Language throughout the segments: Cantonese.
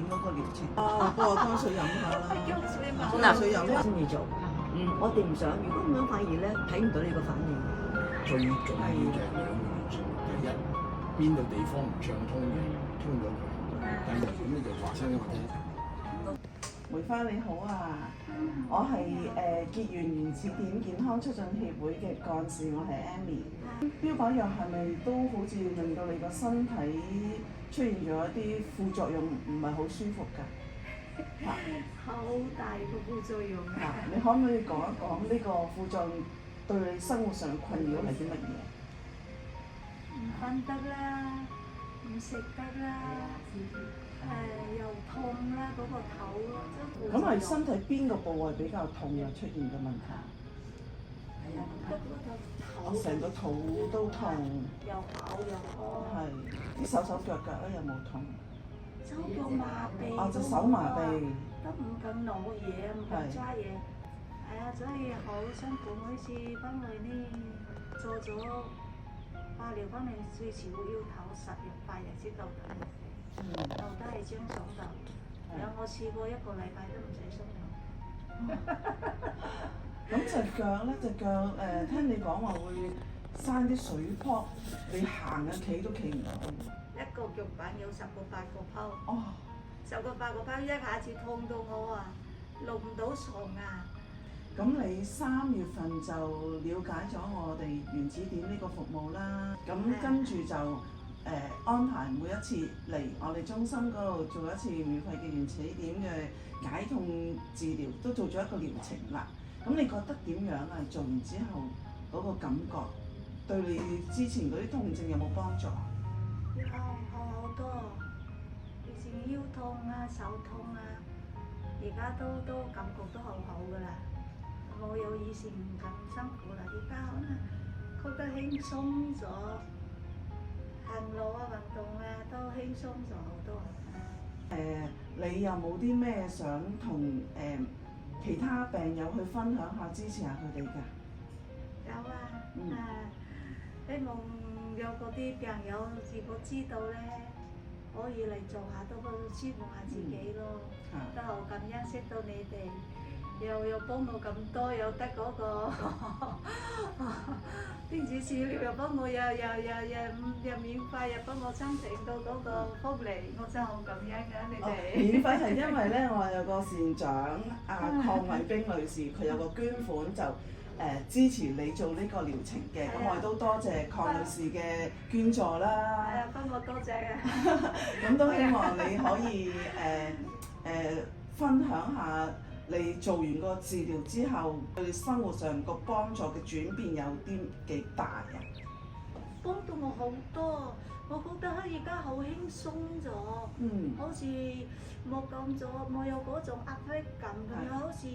嗰個療程。啊，煲下湯水飲下啦，煲嗱下水飲下。中意做，我哋唔想，如果咁樣發熱咧，睇唔到你個反應。最重要嘅兩個元素，第一邊度地方唔暢通嘅，通咗佢；第二咁你就話聲俾我聽。梅花你好啊，我係結緣原始點健康促進協會嘅幹事，我係 Amy。標靶藥係咪都好似令到你個身體出現咗一啲副作用，唔係好舒服㗎？好大個副作用啊！你可唔可以講一講呢個副作用對你生活上嘅困擾係啲乜嘢？唔瞓得啦，唔食得啦，又痛啦，嗰個頭咯，咁係身體邊個部位比較痛啊？出現嘅問題？我成個肚都痛，又嘔又屙，係啲手腳咧有冇痛？手腳麻痹，隻手麻痹，都唔敢攞嘢，唔敢揸嘢，係啊，所以好辛苦。每次翻嚟呢，做咗化療翻嚟，最少要唞10日8日先到退。頭都係張床度，有我試過1個禮拜都唔使鬆咁隻腳咧，聽你講話會生啲水泡，你行企都企唔到。一個腳板有10個8個泡，哦10個8個泡，一下子痛到我啊，落唔到床啊！咁你3月份就了解咗我哋原始點呢個服務啦，咁跟住就安排每一次嚟我哋中心嗰度做一次免費嘅原始點嘅解痛治療，都做咗一個療程啦。咁你覺得點樣啊？做完之後嗰個感覺對你之前嗰啲痛症有冇幫助？好多，以前腰痛啊、手痛啊，而家都感覺都好好噶啦，冇有以前咁辛苦啦。而家可能覺得輕鬆咗，行路啊、運動啊都輕鬆咗好多。你有冇啲咩想同其他病友去分享下、支持下佢哋㗎？有啊，希望有嗰啲病友如果知道咧，可以嚟做下都可以舒緩下自己咯。都好感恩識到你哋，又幫我咁多，又得嗰個電子治療又幫我，又免費，又幫我申請到嗰個福利，我真係好感恩㗎你哋。免費係因為咧，我有個善長鄺慧冰女士，佢有個捐款就支持你做呢個療程嘅，咁我哋都多謝鄺女士嘅捐助啦。係啊，幫我多謝啊！咁都希望你可以分享下你做完個治療之後，對生活上個幫助嘅轉變有啲幾大啊？幫到我好多，我覺得而家好輕鬆咗，好似冇有嗰種壓迫感咁樣，好似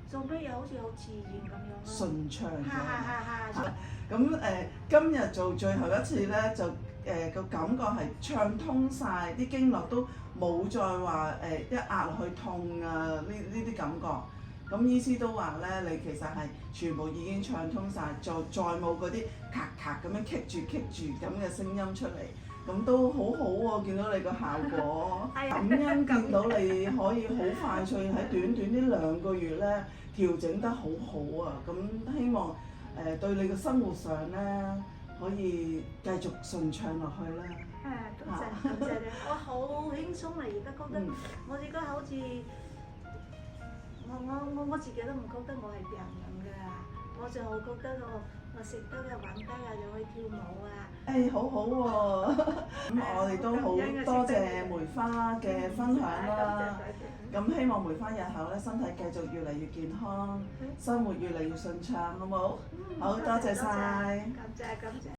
做咩嘢好似好自然咁樣咯。順暢咗。係。咁今日做最後一次咧，就個感覺係暢通晒，啲經絡都冇再話一壓落去痛啊呢啲感覺。咁醫師都話咧，你其實係全部已經暢通晒，再冇嗰啲咔咔咁樣棘住咁嘅聲音出嚟，咁都好好喎！見到你個效果，感恩見到你可以好快脆喺短呢2個月咧調整得好好啊！咁希望對你嘅生活上咧可以繼續順暢落去啦。多謝你，我好輕鬆啦！而家覺得我而家好似我自己都唔覺得我係病人㗎，我就覺得我食得啊、玩得啊，又可以跳舞啊。好好喎！咁我哋都好多謝梅花嘅分享啦。咁希望梅花日後咧身體繼續越嚟越健康，生活越嚟越順暢，好冇？好多謝晒。感謝。